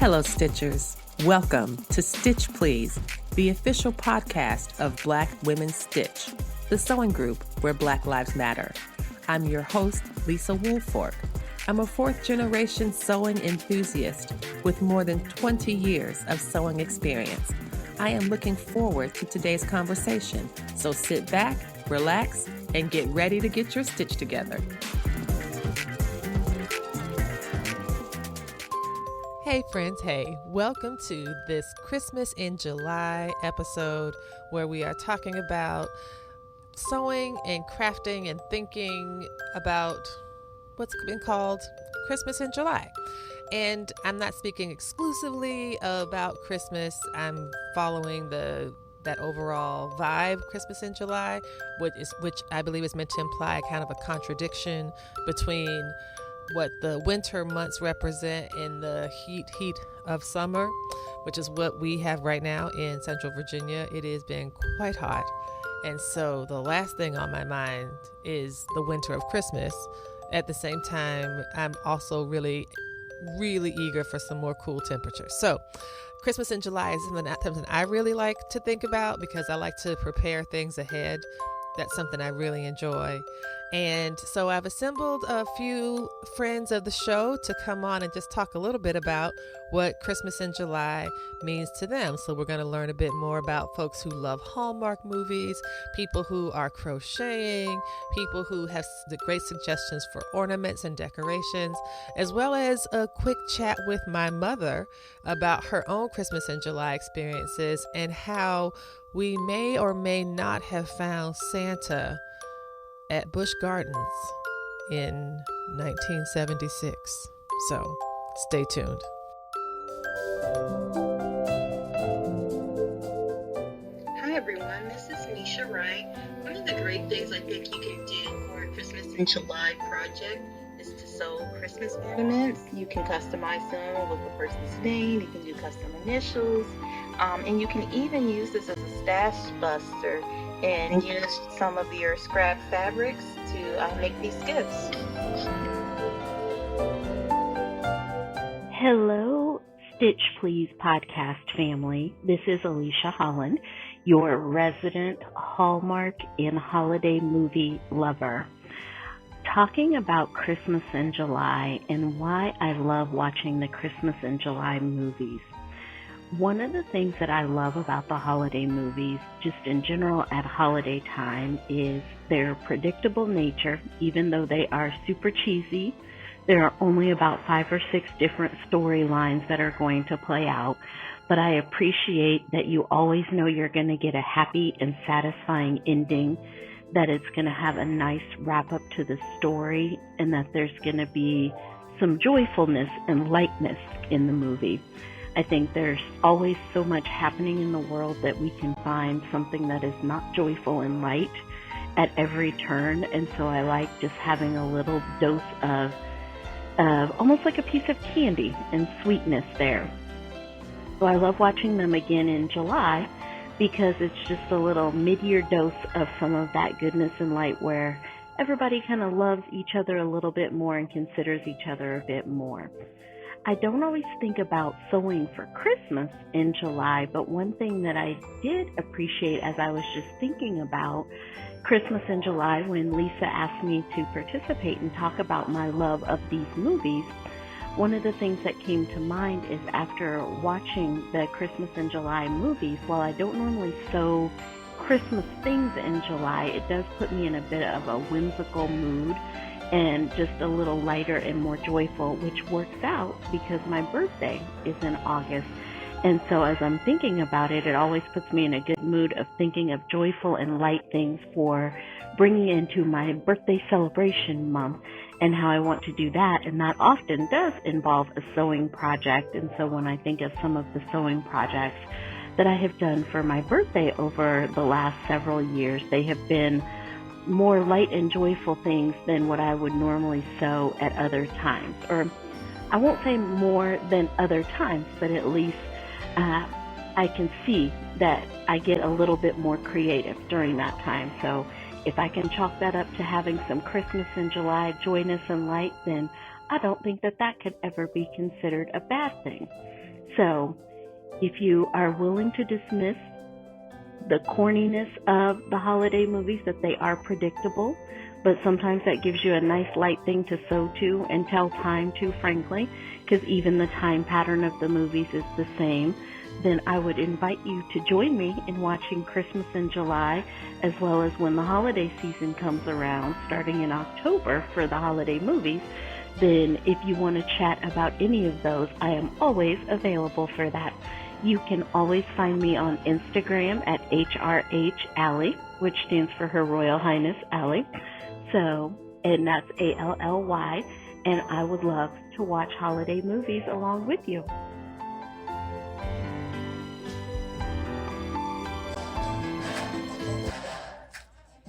Hello, Stitchers. Welcome to Stitch Please, the official podcast of Black Women Stitch, the sewing group where Black Lives Matter. I'm your host, Allysia Woolfork. I'm a fourth-generation sewing enthusiast with more than 20 years of sewing experience. I am looking forward to today's conversation, so sit back, relax, and get ready to get your stitch together. Hey friends, hey, welcome to this Christmas in July episode where we are talking about sewing and crafting and thinking about what's been called Christmas in July. And I'm not speaking exclusively about Christmas. I'm following that overall vibe, Christmas in July, which I believe is meant to imply kind of a contradiction between what the winter months represent in the heat of summer, which is what we have right now in Central Virginia. It has been quite hot. And so the last thing on my mind is the winter of Christmas. At the same time, I'm also really eager for some more cool temperatures. So Christmas in July is something I really like to think about because I like to prepare things ahead. That's something I really enjoy. And so I've assembled a few friends of the show to come on and just talk a little bit about what Christmas in July means to them. So we're going to learn a bit more about folks who love Hallmark movies, people who are crocheting, people who have the great suggestions for ornaments and decorations, as well as a quick chat with my mother about her own Christmas in July experiences and how we may or may not have found Santa at Busch Gardens in 1976. So stay tuned. Hi everyone, this is Nesha Wright. One of the great things I think you can do for a Christmas in July project is to sew Christmas ornaments. You can customize them with the person's name, you can do custom initials, and you can even use this as a stash buster and use some of your scrap fabrics to make these gifts. Hello, Stitch Please podcast family. This is Allysia Holland, your resident Hallmark and holiday movie lover, talking about Christmas in July and why I love watching the Christmas in July movies. One of the things that I love about the holiday movies, just in general at holiday time, is their predictable nature. Even though they are super cheesy, there are only about 5 or 6 different storylines that are going to play out. But I appreciate that you always know you're going to get a happy and satisfying ending, that it's going to have a nice wrap up to the story, and that there's going to be some joyfulness and lightness in the movie. I think there's always so much happening in the world that we can find something that is not joyful and light at every turn. And so I like just having a little dose of almost like a piece of candy and sweetness there. So I love watching them again in July because it's just a little mid-year dose of some of that goodness and light where everybody kind of loves each other a little bit more and considers each other a bit more. I don't always think about sewing for Christmas in July, but one thing that I did appreciate as I was just thinking about Christmas in July when Lisa asked me to participate and talk about my love of these movies, one of the things that came to mind is after watching the Christmas in July movies, while I don't normally sew Christmas things in July, it does put me in a bit of a whimsical mood and just a little lighter and more joyful, which works out because my birthday is in August. And so as I'm thinking about it, it always puts me in a good mood of thinking of joyful and light things for bringing into my birthday celebration month and how I want to do that. And that often does involve a sewing project. And so when I think of some of the sewing projects that I have done for my birthday over the last several years, they have been more light and joyful things than what I would normally sew at other times. Or I won't say more than other times, but at least I can see that I get a little bit more creative during that time. So if I can chalk that up to having some Christmas in July joyness and light, then I don't think that that could ever be considered a bad thing. So, if you are willing to dismiss the corniness of the holiday movies, that they are predictable, but sometimes that gives you a nice light thing to sew to and tell time to, frankly, because even the time pattern of the movies is the same, then I would invite you to join me in watching Christmas in July, as well as when the holiday season comes around, starting in October for the holiday movies. Then if you want to chat about any of those, I am always available for that. You can always find me on Instagram at HRHAllie, which stands for Her Royal Highness Allie. So, and that's ALLY, and I would love to watch holiday movies along with you.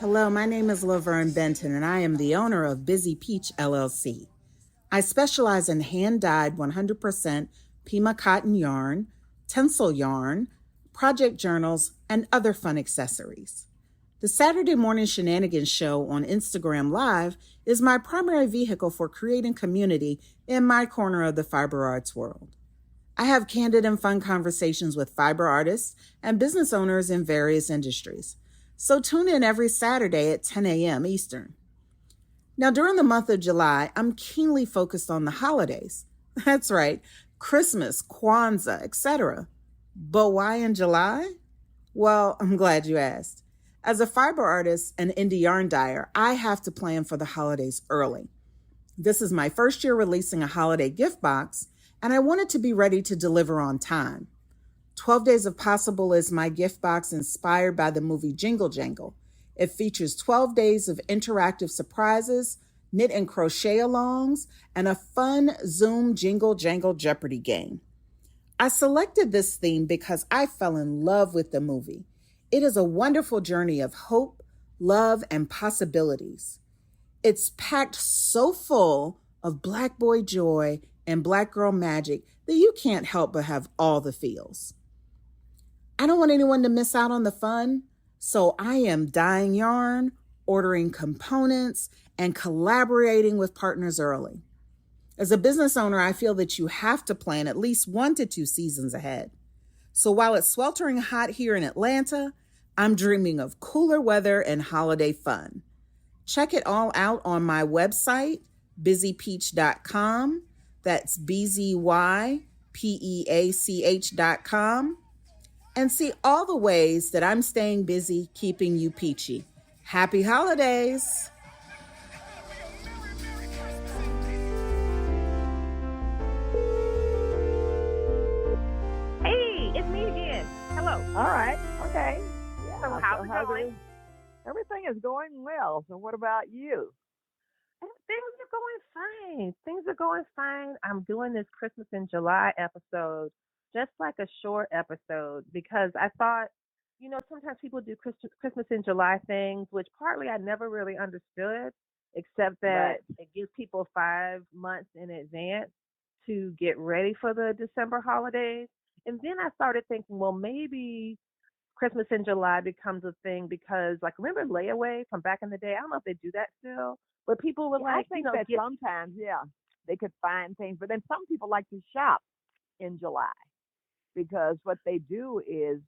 Hello, my name is Laverne Benton, and I am the owner of Busy Peach LLC. I specialize in hand-dyed 100% Pima cotton yarn, tinsel yarn, project journals, and other fun accessories. The Saturday Morning Shenanigans show on Instagram Live is my primary vehicle for creating community in my corner of the fiber arts world. I have candid and fun conversations with fiber artists and business owners in various industries. So tune in every Saturday at 10 a.m. Eastern. Now, during the month of July, I'm keenly focused on the holidays. That's right, Christmas, Kwanzaa, etc. But why in July? Well, I'm glad you asked. As a fiber artist and indie yarn dyer, I have to plan for the holidays early. This is my first year releasing a holiday gift box, and I wanted to be ready to deliver on time. 12 Days of Possible is my gift box inspired by the movie Jingle Jangle. It features 12 days of interactive surprises, knit and crochet alongs, and a fun Zoom Jingle Jangle Jeopardy game. I selected this theme because I fell in love with the movie. It is a wonderful journey of hope, love, and possibilities. It's packed so full of Black boy joy and Black girl magic that you can't help but have all the feels. I don't want anyone to miss out on the fun, so I am dyeing yarn, ordering components, and collaborating with partners early. As a business owner, I feel that you have to plan at least 1 to 2 seasons ahead. So while it's sweltering hot here in Atlanta, I'm dreaming of cooler weather and holiday fun. Check it all out on my website, busypeach.com. That's BZYPEACH.com. And see all the ways that I'm staying busy keeping you peachy. Happy holidays! Hey, it's me again. Hello. All right. Okay. Yeah. So how's it going? Everything is going well. So what about you? Things are going fine. Things are going fine. I'm doing this Christmas in July episode, just like a short episode, because I thought, sometimes people do Christmas in July things, which partly I never really understood, except that it gives people 5 months in advance to get ready for the December holidays. And then I started thinking, well, maybe Christmas in July becomes a thing because, like, remember layaway from back in the day? I don't know if they do that still, but people were I think that sometimes, they could find things. But then some people like to shop in July because what they do is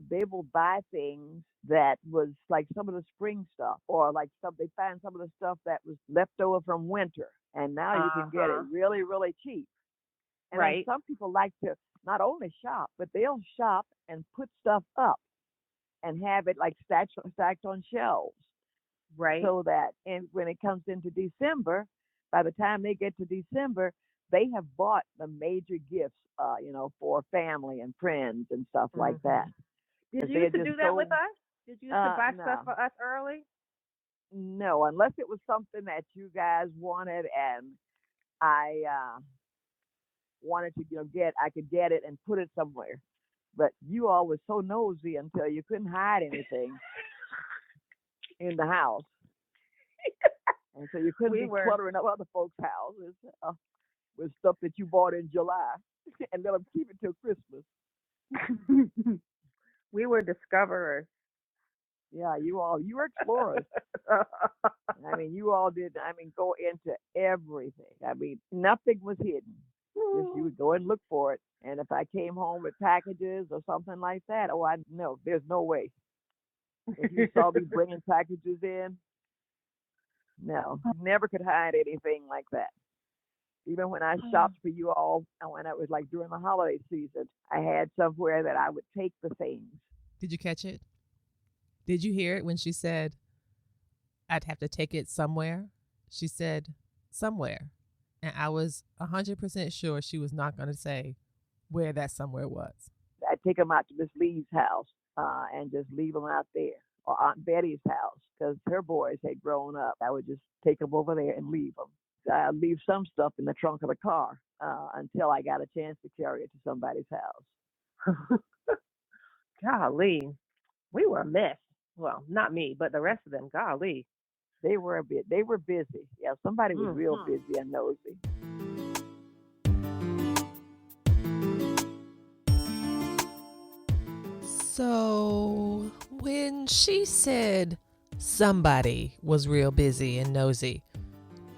they will buy things that was like some of the spring stuff, or like they find some of the stuff that was left over from winter, and now you can get it really, really cheap. And then some people like to not only shop, but they'll shop and put stuff up and have it like stacked on shelves. Right. So that when it comes into December, by the time they get to December, they have bought the major gifts, for family and friends and stuff like that. Did you used to do that with us? Did you used to buy stuff for us early? No, unless it was something that you guys wanted and I wanted to get, I could get it and put it somewhere. But you all were so nosy until you couldn't hide anything in the house. And so you couldn't be cluttering up other folks' houses with stuff that you bought in July and let them keep it till Christmas. We were discoverers. Yeah, you were explorers. I mean, you all did, go into everything. I mean, nothing was hidden. Just you would go and look for it. And if I came home with packages or something like that, oh, I no, there's no way. If you saw me bringing packages in, no, never could hide anything like that. Even when I shopped for you all, and when it was like during the holiday season, I had somewhere that I would take the things. Did you catch it? Did you hear it when she said, I'd have to take it somewhere? She said, somewhere. And I was 100% sure she was not going to say where that somewhere was. I'd take them out to Miss Lee's house and just leave them out there, or Aunt Betty's house, because her boys had grown up. I would just take them over there and leave them. I'd leave some stuff in the trunk of the car until I got a chance to carry it to somebody's house. Golly, we were a mess. Well, not me, but the rest of them. Golly. They were busy. Yeah, somebody was real busy and nosy. So when she said somebody was real busy and nosy,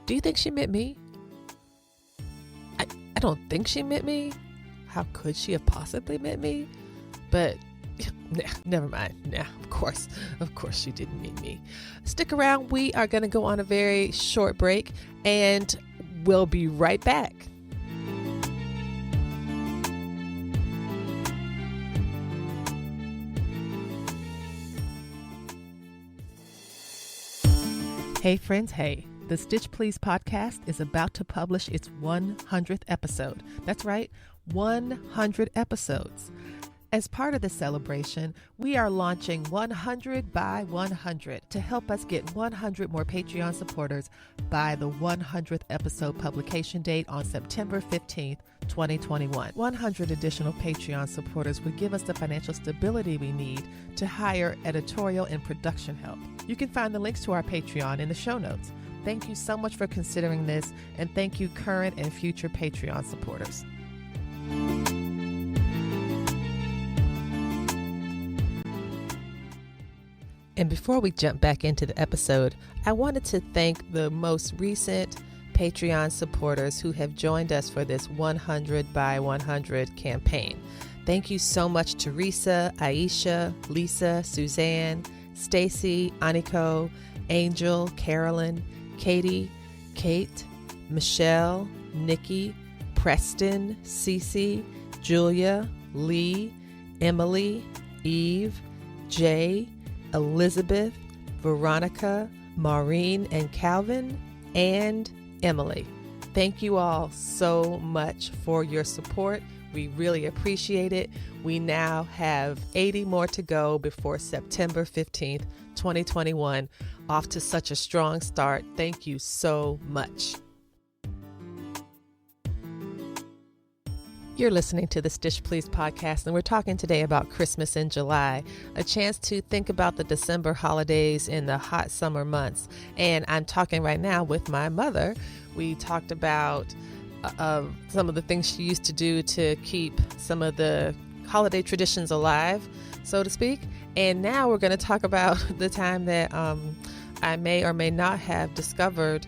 do you think she meant me? I don't think she meant me. How could she have possibly meant me? But never mind. Nah, of course she didn't mean me. Stick around. We are going to go on a very short break and we'll be right back. Hey friends, hey. The Stitch Please podcast is about to publish its 100th episode. That's right, 100 episodes. As part of the celebration, we are launching 100 by 100 to help us get 100 more Patreon supporters by the 100th episode publication date on September 15th, 2021. 100 additional Patreon supporters would give us the financial stability we need to hire editorial and production help. You can find the links to our Patreon in the show notes. Thank you so much for considering this, and thank you current and future Patreon supporters. And before we jump back into the episode, I wanted to thank the most recent Patreon supporters who have joined us for this 100 by 100 campaign. Thank you so much to Teresa, Aisha, Lisa, Suzanne, Stacy, Aniko, Angel, Carolyn, Katie, Kate, Michelle, Nikki, Preston, Cece, Julia, Lee, Emily, Eve, Jay, Elizabeth, Veronica, Maureen and Calvin, and Emily. Thank you all so much for your support. We really appreciate it. We now have 80 more to go before September 15th, 2021. Off to such a strong start. Thank you so much. You're listening to the Stitch Please podcast, and we're talking today about Christmas in July, a chance to think about the December holidays in the hot summer months. And I'm talking right now with my mother. We talked about some of the things she used to do to keep some of the holiday traditions alive, so to speak. And now we're going to talk about the time that I may or may not have discovered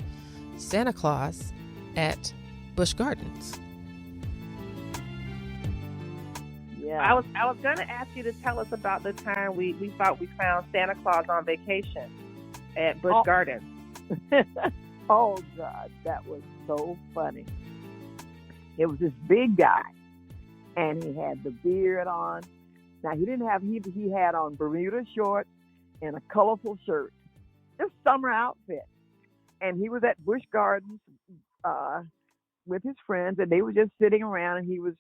Santa Claus at Busch Gardens. Yeah. I was gonna ask you to tell us about the time we thought we found Santa Claus on vacation at Busch Gardens. Oh God, that was so funny. It was this big guy, and he had the beard on. Now he didn't have he had on Bermuda shorts and a colorful shirt, just summer outfit. And he was at Busch Gardens with his friends, and they were just sitting around, and he was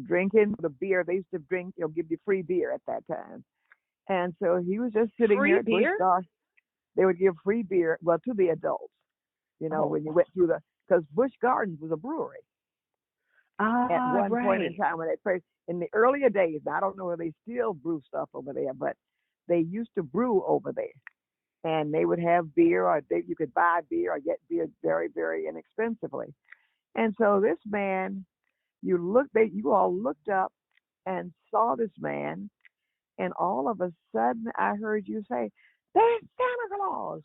drinking the beer. They used to drink, give you free beer at that time. And so he was just sitting there at Busch Gardens. They would give free beer, well, to the adults, when you went through because Busch Gardens was a brewery. At one point in time, when in the earlier days, I don't know if they still brew stuff over there, but they used to brew over there. And they would have beer, or you could buy beer or get beer very, very inexpensively. And so this man, you all looked up and saw this man, and all of a sudden I heard you say, "There's Santa Claus,"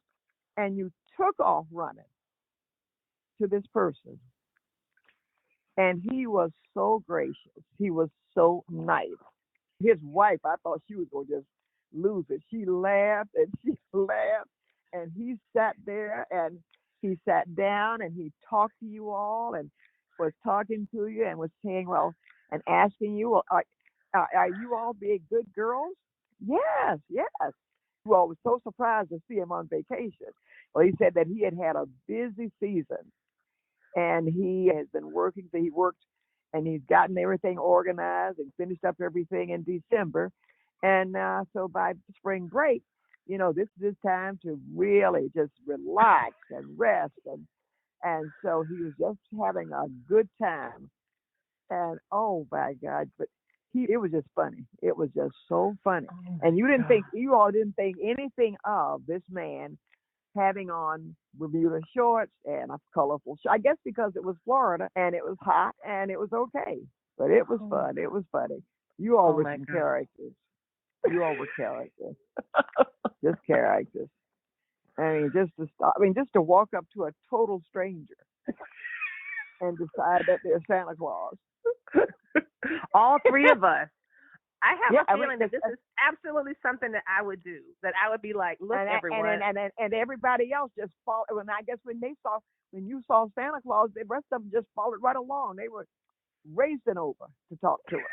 and you took off running to this person. And he was so gracious. He was so nice. His wife, I thought she was going to just lose it. She laughed and she laughed. And he sat there and he sat down and he talked to you all and was talking to you and was saying, well, and asking you, well, are you all being good girls? Yes, yes. Well, I was so surprised to see him on vacation. Well, he said that he had had a busy season and he has been working. So he worked and he's gotten everything organized and finished up everything in December. And so by spring break, this is his time to really just relax and rest. And so he was just having a good time. And oh my God, but it was just funny. It was just so funny. Oh And God. you all didn't think anything of this man having on Bermuda shorts and a colorful shirt. I guess because it was Florida and it was hot and it was okay. But it was fun. It was funny. You all Oh were my some God. characters. You all were characters. Just characters. Just to walk up to a total stranger and decide that they're Santa Claus. All three of us. I have Yeah, a feeling that this is absolutely something that I would do. That I would be like, look, everyone. And everybody else just followed. When you saw Santa Claus, the rest of them just followed right along. They were racing over to talk to him.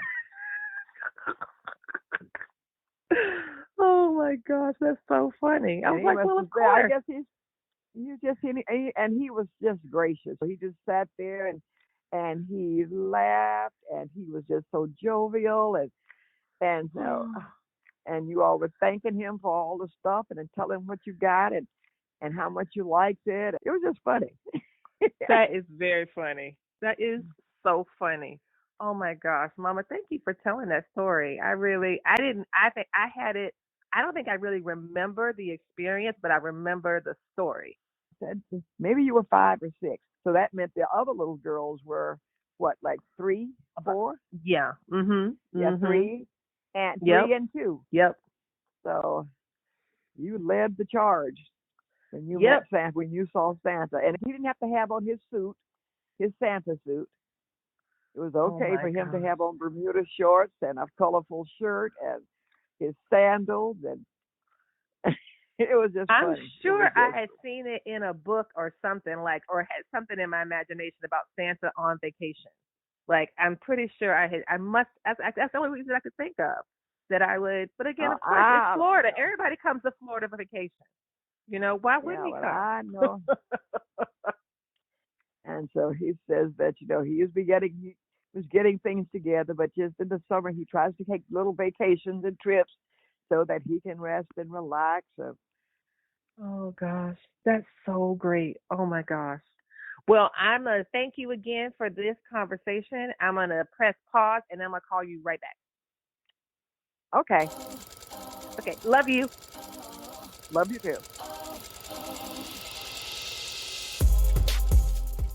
Oh my gosh, that's so funny. I was like, well, of course. I guess he was just gracious. He just sat there and he laughed and he was just so jovial and so and you all were thanking him for all the stuff and then telling him what you got and how much you liked it. It was just funny. That is very funny. That is so funny. Oh my gosh, Mama, thank you for telling that story. I don't think I really remember the experience, but I remember the story. Maybe you were 5 or 6. So that meant the other little girls were what, like 3, 4? Yeah. Yeah, 3 and 3 and 2. Yep. So you led the charge when you met Santa, when you saw Santa, and he didn't have to have on his suit, his Santa suit. It was okay for him to have on Bermuda shorts and a colorful shirt and his sandals, and it was just I'm funny. sure I had seen it in a book or something or had something in my imagination about Santa on vacation. Like, I'm pretty sure that's the only reason I could think of that I would. But again, of course, it's Florida. Everybody comes to Florida for vacation. Why wouldn't he come? I know. And so he says that, he was getting things together, but just in the summer, he tries to take little vacations and trips so that he can rest and relax. Oh, gosh. That's so great. Oh, my gosh. Well, I'm going to thank you again for this conversation. I'm going to press pause, and I'm going to call you right back. Okay. Okay. Love you. Love you, too.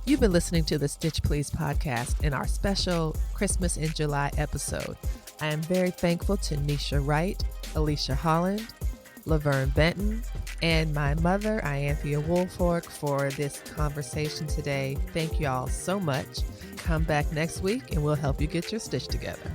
You've been listening to the Stitch Please podcast in our special Christmas in July episode. I am very thankful to Nesha Wright, Allysia Holland, Laverne Benton, and my mother, Ianthia Woolfork, for this conversation today. Thank you all so much. Come back next week and we'll help you get your stitch together.